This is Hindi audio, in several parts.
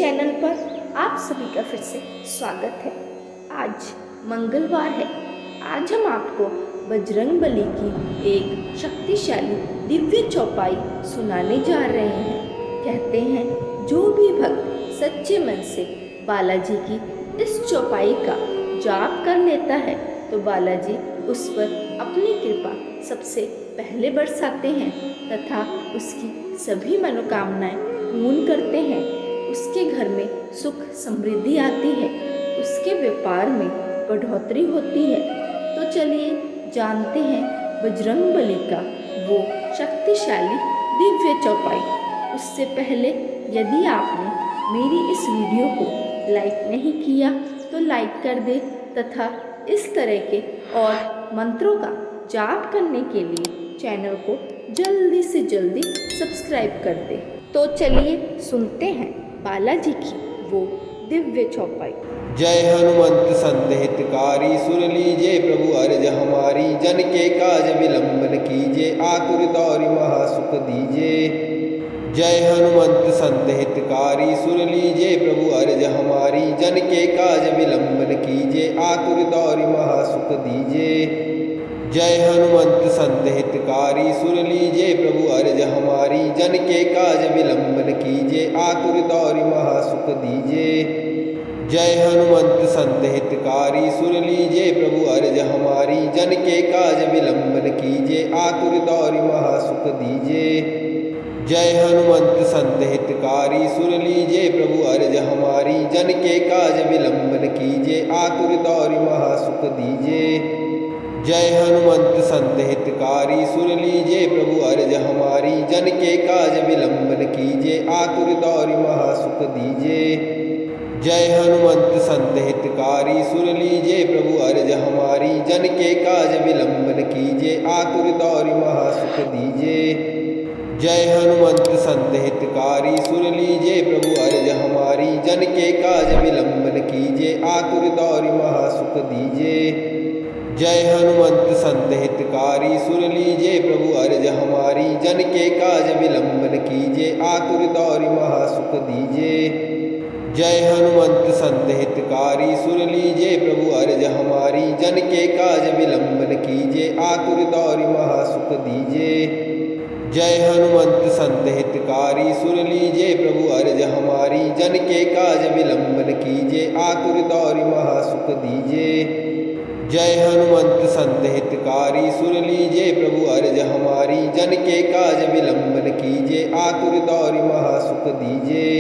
चैनल पर आप सभी का फिर से स्वागत है। आज मंगलवार है। आज हम आपको बजरंगबली की एक शक्तिशाली दिव्य चौपाई सुनाने जा रहे हैं। कहते हैं जो भी भक्त सच्चे मन से बालाजी की इस चौपाई का जाप कर लेता है तो बालाजी उस पर अपनी कृपा सबसे पहले बरसाते हैं तथा उसकी सभी मनोकामनाएं पूर्ण करते हैं। उसके घर में सुख समृद्धि आती है, उसके व्यापार में बढ़ोतरी होती है। तो चलिए जानते हैं बजरंगबली का वो शक्तिशाली दिव्य चौपाई। उससे पहले यदि आपने मेरी इस वीडियो को लाइक नहीं किया तो लाइक कर दे तथा इस तरह के और मंत्रों का जाप करने के लिए चैनल को जल्दी से जल्दी सब्सक्राइब कर दे। तो चलिए सुनते हैं बालाजी की वो दिव्य चौपाई। जय हनुमंत संत हितकारी सुन लीजिए प्रभु अर्ज हमारी, जन के काज विलंबन कीजिए आतुर दौरि महासुख दीजिए। जय हनुमंत संत हितकारी सुन लीजिए प्रभु अर्ज हमारी, जन के काज विलंबन कीजिए आतुर दौरि महासुख दीजिए। जय हनुमंत संत हितकारी सुन लीजिए प्रभु अर्ज हमारी, जन के काज विलंबन कीजिए आतुर दौरि महासुख दीजिए। जय हनुमंत संत हितकारी सुन लीजिए प्रभु अर्ज हमारी, जन के काज विलंबन कीजिए आतुर दौरि महासुख दीजिए। जय हनुमंत संत हितकारी सुन लीजिए प्रभु अर्ज हमारी, जन के काज विलंबन कीजिए आतुर दौरि महासुख दीजिए। जय हनुमंत संत हितकारी सुन लीजिए प्रभु अर्ज हमारी, जन के काज विलंबन कीजिए आतुर दौरि महासुख दीजिए। जय हनुमंत संत हितकारी सुन लीजिए प्रभु अर्ज हमारी, जन के काज विलंबन कीजिए आतुर दौरि महासुख दीजिए। जय हनुमंत संत हितकारी सुन लीजिए प्रभु अर्ज हमारी, जन के काज विलंबन कीजिए आतुर दौरि महासुख दीजिए। जय हनुमंत संत हितकारी सुन लीजिए प्रभु अर्ज हमारी, जन के काज विलंबन कीजिए आतुर दौरि महासुख दीजिए। जय हनुमंत संत हितकारी सुन लीजिए प्रभु अर्ज हमारी, जन के काज विलंबन कीजिए आतुर दौरि महासुख दीजिए। जय हनुमंत संत हितकारी सुन लीजिए प्रभु अर्ज हमारी, जन के काज विलंबन कीजिए आतुर दौरि महासुख दीजिए। जय हनुमंत संत हितकारी सुन लीजिए प्रभु अर्ज हमारी, जन के काज विलंबन कीजिए आतुर दौरि महासुख दीजिए। जय हनुमंत संत हितकारी सुन लीजिए प्रभु अर्ज हमारी, जन के काज विलंबन कीजिए आतुर दौरि महासुख दीजिए।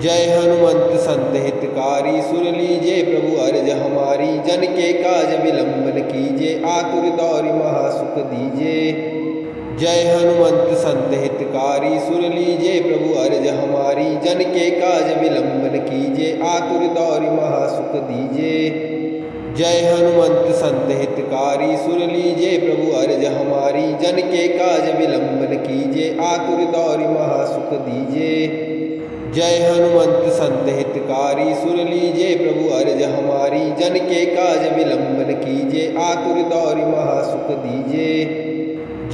जय हनुमंत संत हितकारी सुन लीजिए प्रभु अर्ज हमारी, जन के काज विलंबन कीजिए आतुर दौरि महासुख दीजिए। जय हनुमंत संत हितकारी सुन लीजिए प्रभु अर्ज हमारी, जन के काज विलंबन कीजिए आतुर दौरि महासुख दीजिए। जय हनुमंत संत हितकारी सुन लीजिए प्रभु अर्ज हमारी, जन के काज विलंबन कीजिए आतुर दौरि महासुख दीजिए।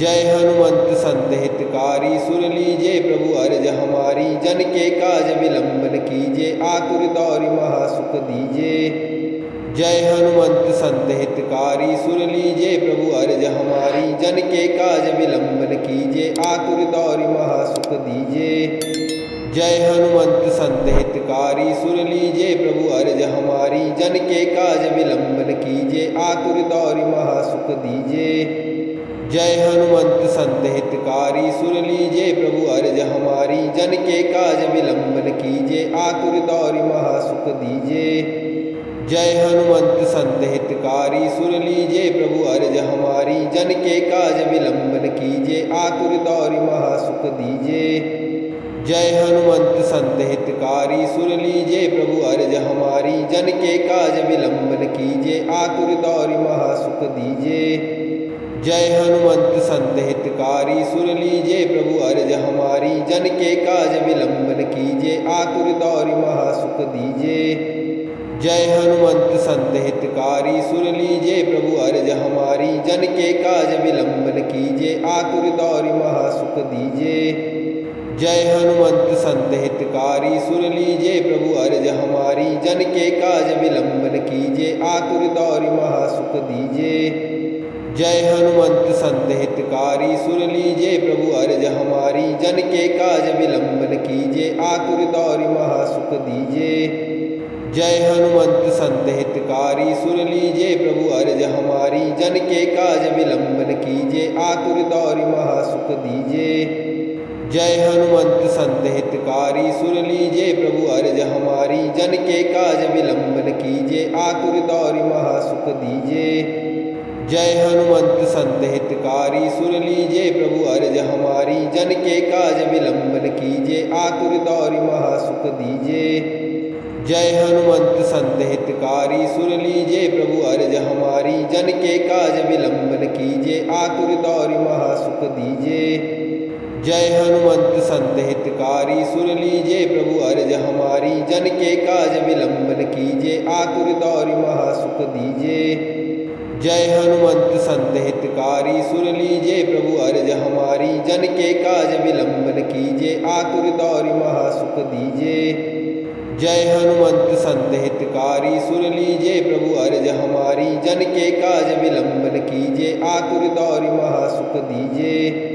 जय हनुमंत संत हितकारी सुन लीजिए प्रभु अर्ज हमारी, जन के काज विलंबन कीजिए आतुर दौरि महासुख दीजिए। जय हनुमंत संत हितकारी सुन लीजिए प्रभु अर्ज हमारी, जन के काज विलंबन कीजिए आतुर दौरि महासुख दीजिए। जय हनुमंत संत हितकारी सुन लीजिए प्रभु अर्ज हमारी, जन के काज विलंबन कीजिए आतुर दौरि महासुख दीजिए। जय हनुमंत संत हितकारी सुन लीजिए प्रभु अर्ज हमारी, जन के काज विलंबन कीजिए आतुर दौरि महासुख दीजिए। जय हनुमंत संत हितकारी सुन लीजिए प्रभु अर्ज हमारी, जन के काज विलंबन कीजिए आतुर दौरि महासुख दीजिए। जय हनुमंत संत हितकारी सुन लीजिए प्रभु अर्ज हमारी, जन के काज विलंबन कीजिए आतुर दौरि महासुख दीजिए। जय हनुमंत संत हितकारी सुन लीजिए प्रभु अर्ज हमारी, जन के काज विलंबन कीजिए आतुर दौरि महासुख दीजिए। जय हनुमंत संत हितकारी सुन लीजिए प्रभु अर्ज हमारी, जन के काज विलंबन कीजिए आतुर दौरि महासुख दीजिए। जय हनुमंत संत हितकारी सुन लीजिए प्रभु अर्ज हमारी, जन के काज विलंबन कीजिए आतुर दौरि महासुख दीजिए। जय हनुमंत संत हितकारी सुन लीजिए प्रभु अर्ज हमारी, जन के काज विलंबन कीजिए आतुर दौरि महासुख दीजिए। जय हनुमंत संत हितकारी सुन लीजिए प्रभु अर्ज हमारी, जन के काज विलंबन कीजिए आतुर दौरि महासुख दीजिए। जय हनुमंत संत हितकारी सुन लीजिए प्रभु अर्ज हमारी, जन के काज विलंबन कीजिए आतुर दौरि महासुख दीजिए। जय हनुमंत संत हितकारी सुन लीजिए प्रभु अर्ज हमारी, जन के काज विलंबन कीजिए आतुर दौरि महासुख दीजिए। जय हनुमंत संत हितकारी सुन लीजिए प्रभु अर्ज हमारी, जन के काज विलंबन कीजिए आतुर दौरि महासुख दीजिए। जय हनुमंत संत हितकारी सुन लीजिए प्रभु अर्ज हमारी, जन के काज विलंबन कीजिए आतुर दौरि महासुख दीजिए। जय हनुमंत संत हितकारी सुन लीजिए प्रभु अर्ज हमारी, जन के काज विलंबन कीजिए आतुर दौरि महासुख दीजिए। जय हनुमंत संत हितकारी सुन लीजिए प्रभु अर्ज हमारी, जन के काज विलंबन कीजिए आतुर दौरि महासुख दीजिए।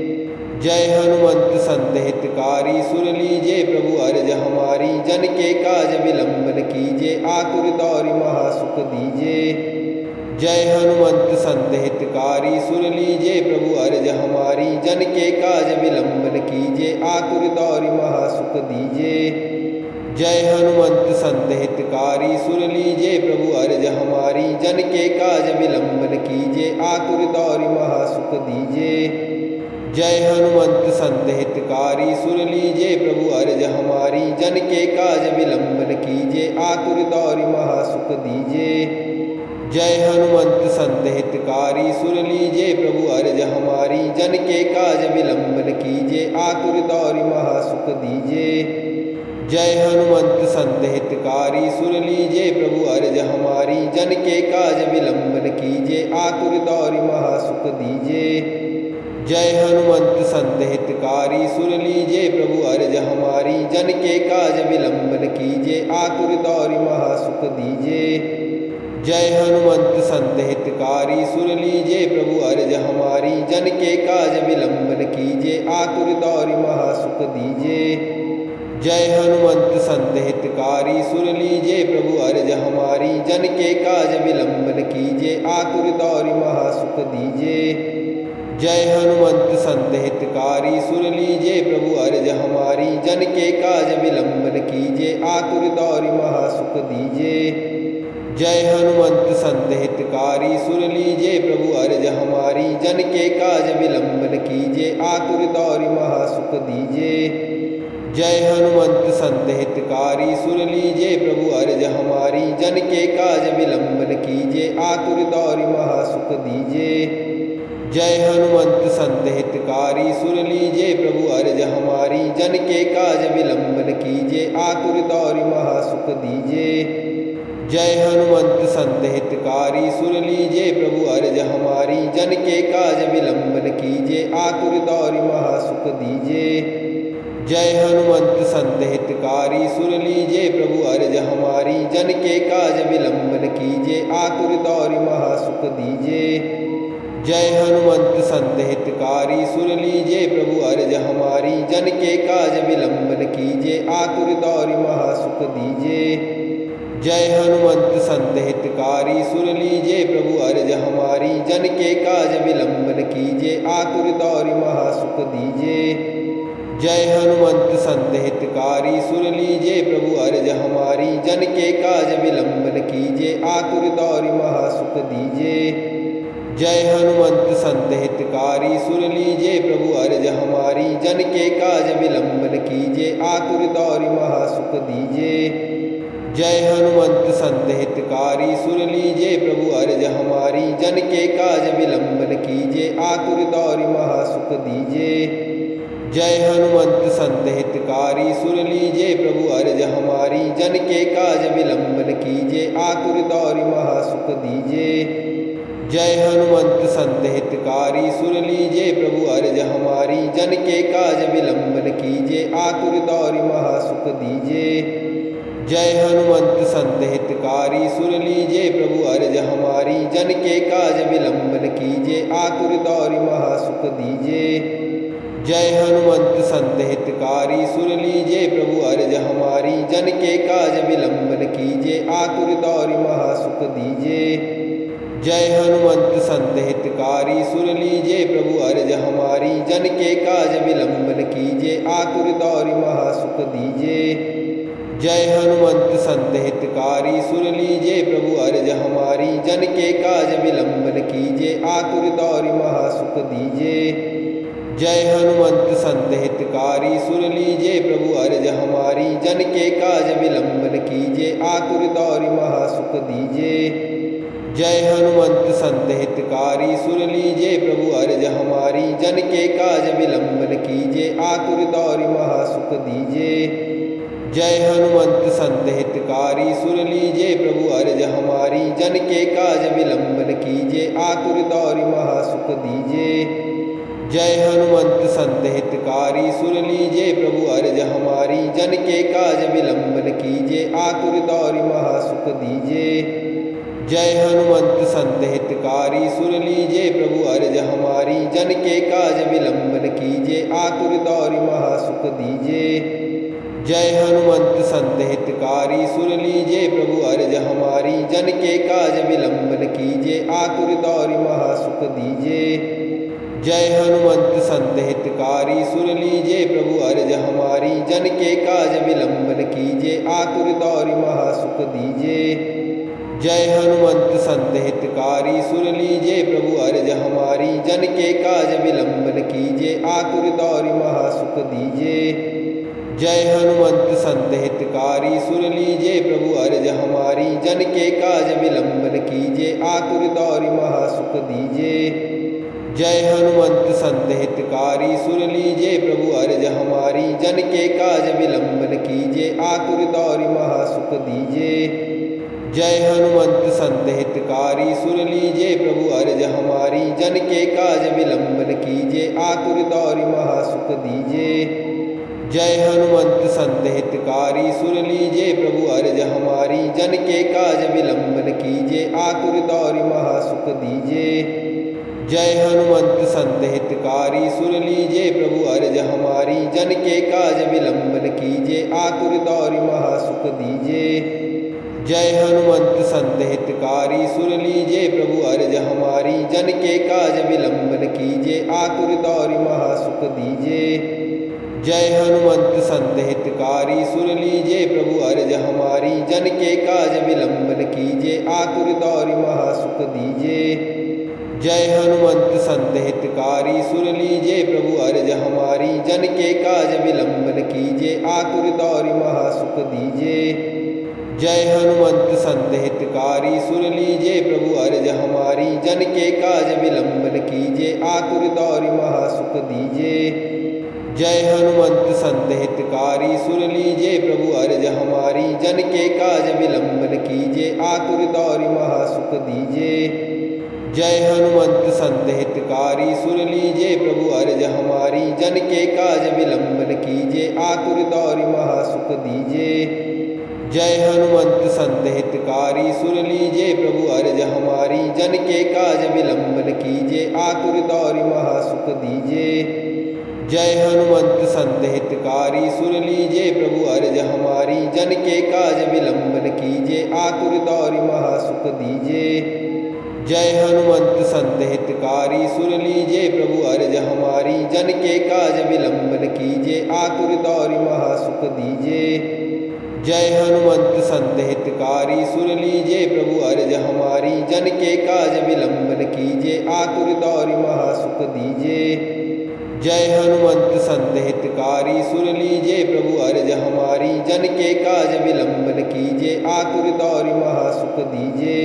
जय हनुमंत संत हितकारी सुन लीजिए प्रभु अर्ज हमारी, जन के काज विलंबन कीजिए आतुर दौरि महासुख दीजिए। जय हनुमंत संत हितकारी सुन लीजिए प्रभु अर्ज हमारी, जन के काज विलंबन कीजिए आतुर दौरि महासुख दीजिए। जय हनुमंत संत हितकारी सुन लीजिए प्रभु अर्ज हमारी, जन के काज विलंबन कीजिए आतुर दौरि महासुख दीजिए। जय हनुमंत संत हितकारी सुन लीजिए प्रभु अर्ज हमारी, जन के काज विलंबन कीजिए आतुर दौरि महासुख दीजिए। जय हनुमंत संत हितकारी सुन लीजिए प्रभु अर्ज हमारी, जन के काज विलंबन कीजिए आतुर दौरि महासुख दीजिए। जय हनुमंत संत हितकारी सुन लीजिए प्रभु अर्ज हमारी, जन के काज विलंबन कीजिए आतुर दौरि महासुख दीजिए। जय हनुमंत संत हितकारी सुन लीजिए प्रभु अर्ज हमारी, जन के काज विलंबन कीजिए आतुर दौरि महासुख दीजिए। जय हनुमंत संत हितकारी सुन लीजिए प्रभु अर्ज हमारी, जन के काज विलंबन कीजिए आतुर दौरि महासुख दीजिए। जय हनुमंत संत हितकारी सुन लीजिए प्रभु अर्ज हमारी, जन के काज विलंबन कीजिए आतुर दौरि महासुख दीजिए। जय हनुमंत संत हितकारी सुन लीजिए प्रभु अर्ज हमारी, जन के काज विलंबन कीजिए आतुर दौरि महासुख दीजिए। जय हनुमंत संत हितकारी सुन लीजिए प्रभु अर्ज हमारी, जन के काज विलंबन कीजिए आतुर दौरि महासुख दीजिए। जय हनुमंत संत हितकारी सुन लीजिए प्रभु अर्ज हमारी, जन के काज विलंबन कीजिए आतुर दौरि महासुख दीजिए। जय हनुमंत संत हितकारी सुन लीजिए प्रभु अर्ज हमारी, जन के काज विलंबन कीजिए आतुर दौरि महासुख दीजिए। जय हनुमंत संत हितकारी सुन लीजिए प्रभु अर्ज हमारी, जन के काज विलंबन कीजिए आतुर दौरि महासुख दीजिए। जय हनुमंत संत हितकारी सुन लीजिए प्रभु अर्ज हमारी, जन के काज विलंबन कीजिए आतुर दौरि महासुख दीजिए। जय हनुमंत संत हितकारी सुन लीजिए प्रभु अर्ज हमारी, जन के काज विलंबन कीजिए आतुर दौरि महासुख दीजिए। जय हनुमंत संत हितकारी सुन लीजिए प्रभु अर्ज हमारी, जन के काज विलंबन कीजिए आतुर दौरि महासुख दीजिए। जय हनुमंत संत हितकारी सुन लीजिए प्रभु अर्ज हमारी, जन के काज विलंबन कीजिए आतुर दौरि महासुख दीजिए। जय हनुमंत संत हितकारी सुन लीजिए प्रभु अर्ज हमारी, जन के काज विलंबन कीजिए आतुर दौरि महासुख दीजिए। जय हनुमंत संत हितकारी सुन लीजिए प्रभु अर्ज हमारी, जन के काज विलंबन कीजिए आतुर दौरि महासुख दीजिए। जय हनुमंत संत हितकारी सुन लीजिए प्रभु अर्ज हमारी, जन के काज विलंबन कीजिए आतुर दौरि महासुख दीजिए। जय हनुमंत संत हितकारी सुन लीजिए प्रभु अर्ज हमारी। जन के काज विलंबन कीजिए आतुर दौरि महासुख दीजिए। जय हनुमंत संत हितकारी सुन लीजिए प्रभु अर्ज हमारी। जन के काज विलंबन कीजिए आतुर दौरि महासुख दीजिए। जय हनुमंत संत हितकारी सुन लीजिए प्रभु अर्ज हमारी। जन के काज विलंबन कीजिए आतुर दौरि महासुख दीजिए। जय हनुमंत संत हितकारी सुन लीजिए प्रभु अर्ज हमारी। जन के काज विलंबन कीजिए आतुर दौरि महासुख दीजिए। जय हनुमंत संत हितकारी सुन लीजिए प्रभु अर्ज हमारी। जन के काज विलंबन कीजिए आतुर दौरि महासुख दीजिए। जय हनुमंत संत हितकारी सुन लीजिए प्रभु अर्ज हमारी। जन के काज विलंबन कीजिए आतुर दौरि महासुख दीजिए। जय हनुमंत संत हितकारी सुन लीजिए प्रभु अर्ज हमारी। जन के काज विलंबन कीजिए आतुर दौरि महासुख दीजिए। जय हनुमंत संत हितकारी सुन लीजिए प्रभु अर्ज हमारी। जन के काज विलंबन कीजिए आतुर दौरि महासुख दीजिए। जय हनुमंत संत हितकारी सुन लीजिए प्रभु अर्ज हमारी। जन के काज विलंबन कीजिए आतुर दौरि महासुख दीजिए। जय हनुमंत संत हितकारी सुन लीजिए प्रभु अर्ज हमारी। जन के काज विलंबन कीजिए आतुर दौरि महासुख दीजिए। जय हनुमंत संत हितकारी सुन लीजिए प्रभु अर्ज हमारी। जन के काज विलंबन कीजिए आतुर दौरि महासुख दीजिए। जय हनुमंत संत हितकारी सुन लीजिए प्रभु अर्ज हमारी। जन के काज विलंबन कीजिए आतुर दौरि महासुख दीजिए। जय हनुमंत संत हितकारी सुन लीजिए प्रभु अर्ज हमारी। जन के काज विलंबन कीजिए आतुर दौरि महासुख दीजिए। जय हनुमंत संत हितकारी सुन लीजिए प्रभु अर्ज हमारी। जन के काज विलंबन कीजिए आतुर दौरि महासुख दीजिए। जय हनुमंत संत हितकारी सुन लीजिए प्रभु अर्ज हमारी। जन के काज विलंबन कीजिए आतुर दौरि महासुख दीजिए। जय हनुमंत संत हितकारी सुन लीजिए प्रभु अर्ज हमारी। जन के काज विलंबन कीजिए आतुर दौरि महासुख दीजिए। जय हनुमंत संत हितकारी सुन लीजिए प्रभु अर्ज हमारी। जन के काज विलंबन कीजिए आतुर दौरि महासुख दीजिए। जय हनुमंत संत हितकारी सुन लीजिए प्रभु अर्ज हमारी। जन के काज विलंबन कीजिए आतुर दौरि महासुख दीजिए। जय हनुमंत संत हितकारी सुन लीजिए प्रभु अर्ज हमारी। जन के काज विलंबन कीजिए आतुर दौरि महासुख दीजिए। जय हनुमंत संत हितकारी सुन लीजिए प्रभु अर्ज हमारी। जन के काज विलंबन कीजिए आतुर दौरि महासुख दीजिए। जय हनुमंत संत हितकारी सुन लीजिए प्रभु अर्ज हमारी। जन के काज विलंबन कीजिए आतुर दौरि महासुख दीजिए। जय हनुमंत संत हितकारी सुन लीजिए प्रभु अर्ज हमारी। जन के काज विलंबन कीजिए आतुर दौरि महासुख दीजिए। जय हनुमंत संत हितकारी सुन लीजिए प्रभु अर्ज हमारी। जन के काज विलंबन कीजिए आतुर दौरि महासुख दीजिए। जय हनुमंत संत हितकारी सुन लीजिए प्रभु अर्ज हमारी। जन के काज विलंबन कीजिए आतुर दौरि महासुख दीजिए। जय हनुमंत संत हितकारी सुन लीजिए प्रभु अर्ज हमारी। जन के काज विलंबन कीजिए आतुर दौरि महासुख दीजिए। जय हनुमंत संत हितकारी सुन लीजिए प्रभु अर्ज हमारी। जन के काज विलंबन कीजिए आतुर दौरि महासुख दीजिए। जय हनुमंत संत हितकारी सुन लीजिए प्रभु अर्ज हमारी। जन के काज विलंबन कीजिए आतुर दौरि महासुख दीजिए। जय हनुमंत संत हितकारी सुन लीजिए प्रभु अर्ज हमारी। जन के काज विलंबन कीजिए आतुर दौरि महासुख दीजिए। जय हनुमंत संत हितकारी सुन लीजिए प्रभु अर्ज हमारी। जन के काज विलंबन कीजिए आतुर दौरि महासुख दीजिए।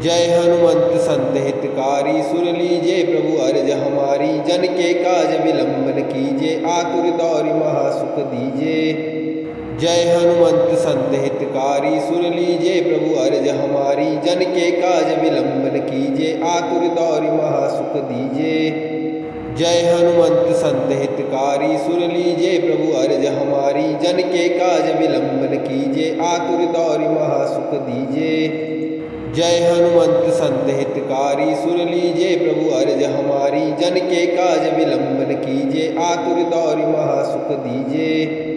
जय हनुमंत संत हितकारी सुन लीजिए प्रभु अर्ज हमारी। जन के काज विलंबन कीजिए आतुर दौरि महासुख दीजिए। जय हनुमंत संत हितकारी सुन लीजिए प्रभु अर्ज हमारी, जन के काज विलंबन कीजिए आतुर दौरि महासुख दीजिए। जय हनुमंत संत हितकारी सुन लीजिए प्रभु अर्ज हमारी, जन के काज विलंबन कीजिए आतुर दौरि महासुख दीजिए। जय हनुमंत संत हितकारी सुन लीजिए प्रभु अर्ज हमारी, जन के काज विलंबन कीजिए आतुर दौरि महासुख दीजिए।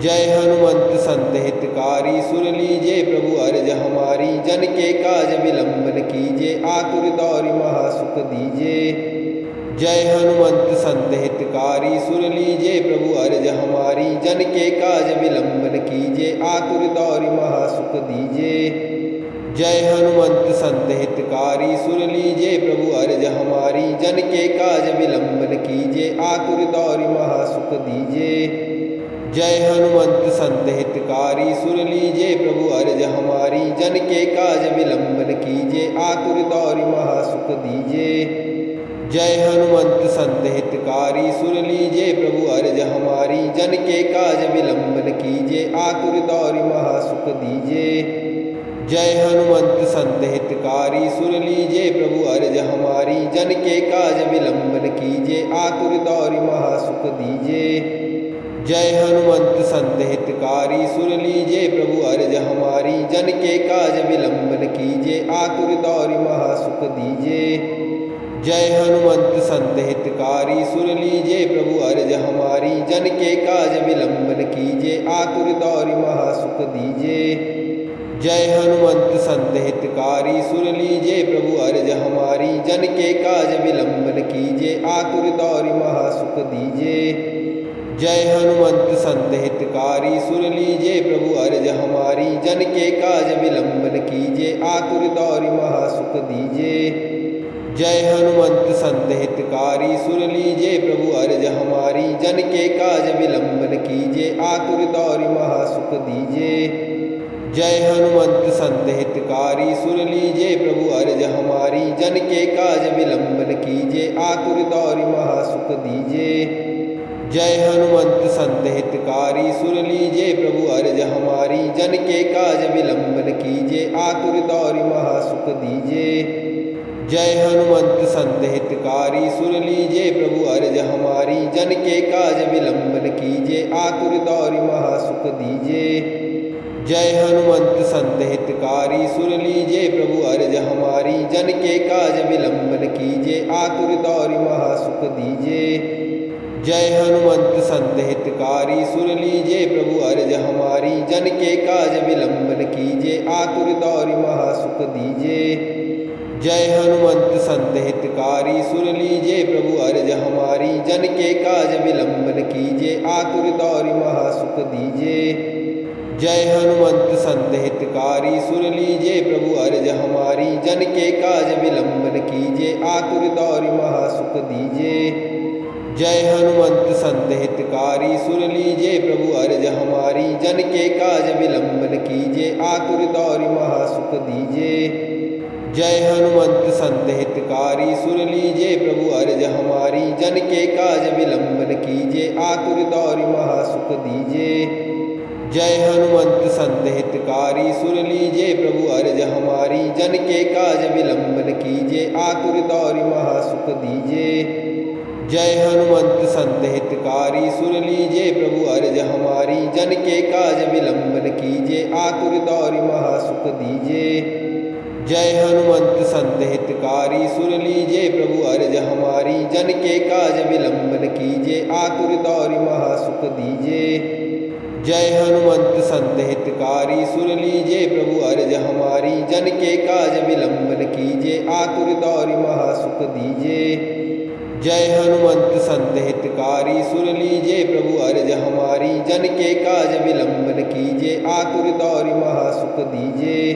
जय हनुमंत संत हितकारी सुन लीजिए प्रभु अर्ज हमारी, जन के काज विलंबन कीजिए आतुर दौरि महासुख दीजिए। जय हनुमंत संत हितकारी सुन लीजिए प्रभु अर्ज हमारी, जन के काज विलंबन कीजिए आतुर दौरि महासुख दीजिए। जय हनुमंत संत हितकारी सुन लीजिए प्रभु अर्ज हमारी, जन के काज विलंबन कीजिए आतुर दौरि महासुख दीजिए। जय हनुमंत संत हितकारी सुन लीजिए प्रभु अर्ज हमारी, जन के काज विलंबन कीजिए आतुर दौरि महासुख दीजिए। जय हनुमंत संत हितकारी सुन लीजिए प्रभु अर्ज हमारी, जन के काज विलंबन कीजिए आतुर दौरि महासुख दीजिए। जय हनुमंत संत हितकारी सुन लीजिए प्रभु अर्ज हमारी, जन के काज विलंबन कीजिए आतुर दौरि महासुख दीजिए। जय हनुमंत संत हितकारी सुन लीजिए प्रभु अर्ज हमारी, जन के काज विलंबन कीजिए आतुर दौरि महासुख दीजिए। जय हनुमंत संत हितकारी सुन लीजिए प्रभु अर्ज हमारी, जन के काज विलंबन कीजिए आतुर दौरि महासुख दीजिए। जय हनुमंत संत हितकारी सुन लीजिए प्रभु अर्ज हमारी, जन के काज विलंबन कीजिए आतुर दौरि महासुख दीजिए। जय हनुमंत संत हितकारी सुन लीजिए प्रभु अर्ज हमारी, जन के काज विलंबन कीजिए आतुर दौरि महासुख दीजिए। जय हनुमंत संत हितकारी सुन लीजिए प्रभु अर्ज हमारी, जन के काज विलंबन कीजिए आतुर दौरि महासुख दीजिए। जय हनुमंत संत हितकारी सुन लीजिए प्रभु अर्ज हमारी, जन के काज विलंबन कीजिए आतुर दौरि महासुख दीजिए। जय हनुमंत संत हितकारी सुन लीजिए प्रभु अर्ज हमारी, जन के काज विलंबन कीजिए आतुर दौरि महासुख दीजिए। जय हनुमंत संत हितकारी सुन लीजिए प्रभु अर्ज हमारी, जन के काज विलंबन कीजिए आतुर दौरि महासुख दीजिए। जय हनुमंत संत हितकारी सुन लीजिए प्रभु अर्ज हमारी, जन के काज विलंबन कीजिए आतुर दौरि महासुख दीजिए। जय हनुमंत संत हितकारी सुन लीजिए प्रभु अर्ज हमारी, जन के काज विलंबन कीजिए आतुर दौरि महासुख दीजिए। जय हनुमंत संत हितकारी सुन लीजिए प्रभु अर्ज हमारी, जन के काज विलंबन कीजिए आतुर दौरि महासुख दीजिए। जय हनुमंत संत हितकारी सुन लीजिए प्रभु अर्ज हमारी, जन के काज विलंबन कीजिए आतुर दौरि महासुख दीजिए। जय हनुमंत संत हितकारी सुन लीजिए प्रभु अर्ज हमारी, जन के काज विलंबन कीजिए आतुर दौरि महासुख दीजिए। जय हनुमंत संत हितकारी सुन लीजिए प्रभु अर्ज हमारी, जन के काज विलंबन कीजिए आतुर दौरि महासुख दीजिए। जय हनुमंत संत हितकारी सुन लीजिए प्रभु अर्ज हमारी, जन के काज विलंबन कीजिए आतुर दौरि महासुख दीजिए। जय हनुमंत संत हितकारी सुन लीजिए प्रभु अर्ज हमारी, जन के काज विलंबन कीजिए आतुर दौरि महासुख दीजिए। जय हनुमंत संत हितकारी सुन लीजिए प्रभु अर्ज हमारी, जन के काज विलंबन कीजिए आतुर दौरि महासुख दीजिए। जय हनुमंत संत हितकारी सुन लीजिए प्रभु अर्ज हमारी, जन के काज विलंबन कीजिए आतुर दौरि महासुख दीजिए। जय हनुमंत संत हितकारी सुन लीजिए प्रभु अर्ज हमारी, जन के काज विलंबन कीजिए आतुर दौरि महासुख दीजिए।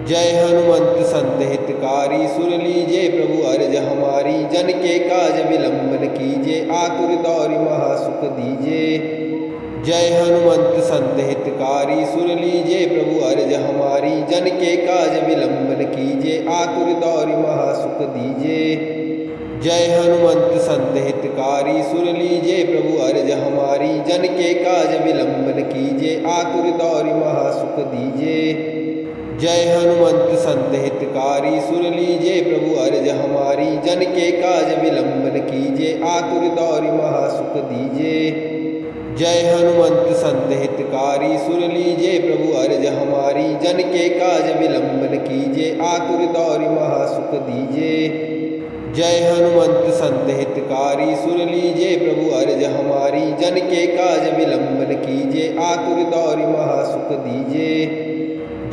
जय हनुमंत संत हितकारी सुन लीजिए प्रभु अर्ज हमारी, जन के काज विलंबन कीजिए आतुर दौरि महासुख दीजिए। जय हनुमंत संत हितकारी सुन लीजिए प्रभु अर्ज हमारी, जन के काज विलंबन कीजिए आतुर दौरि महासुख दीजिए। जय हनुमंत संत हितकारी सुन लीजिए प्रभु अर्ज हमारी जन के काज विलंबन कीजिए आतुर दौरि महासुख दीजिए। जय हनुमंत संत हितकारी सुन लीजिए प्रभु अर्ज हमारी जन के काज विलंबन कीजिए आतुर दौरि महासुख दीजिए। जय हनुमंत संत हितकारी सुन लीजिए प्रभु अर्ज हमारी जन के काज विलंबन कीजिए आतुर दौरि महासुख दीजिए। जय हनुमंत संत हितकारी सुन लीजिए प्रभु अर्ज हमारी जन के काज विलंबन कीजिए आतुर दौरि महासुख दीजिए।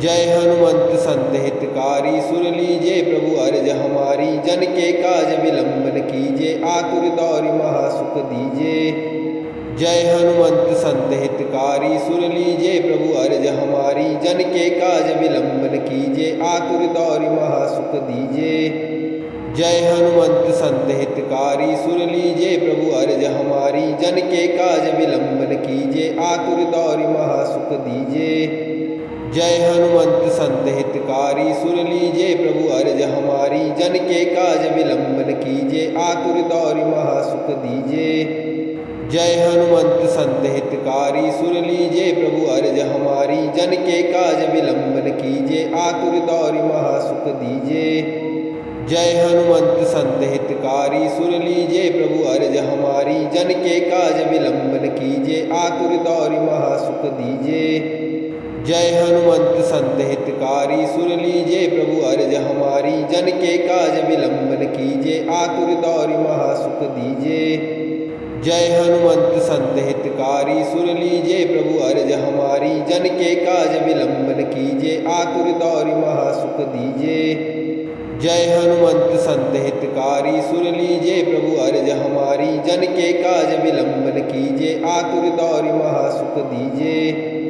जय हनुमंत संत हितकारी सुन लीजिए प्रभु अर्ज हमारी जन के काज विलंबन कीजिए आतुर दौरि महासुख दीजिए। जय हनुमंत संत हितकारी सुन लीजिए प्रभु अर्ज हमारी जन के काज विलंबन कीजिए आतुर दौरि महासुख दीजिए। जय हनुमंत संत हितकारी सुन लीजिए प्रभु अर्ज हमारी जन के काज विलंबन कीजिए आतुर दौरि महासुख दीजिए। जय हनुमंत संत हितकारी सुन लीजिए प्रभु अर्ज हमारी जन के काज विलंबन कीजिए आतुर दौरि महासुख दीजिए। जय हनुमंत संत हितकारी सुन लीजिए प्रभु अर्ज हमारी जन के काज विलंबन कीजिए आतुर दौरि महासुख दीजिए। जय हनुमंत संत हितकारी सुन लीजिए प्रभु अर्ज हमारी जन के काज विलंबन कीजिए आतुर दौरि महासुख दीजिए। जय हनुमंत संत हितकारी सुन लीजिए प्रभु अर्ज हमारी जन के काज विलंबन कीजिए आतुर दौरि महासुख दीजिए। जय हनुमंत संत हितकारी सुन लीजिए प्रभु अर्ज हमारी जन के काज विलंबन कीजिए आतुर दौरि महासुख दीजिए। जय हनुमंत संत हितकारी सुन लीजिए प्रभु अर्ज हमारी जन के काज विलंबन कीजिए आतुर दौरि महासुख दीजिए।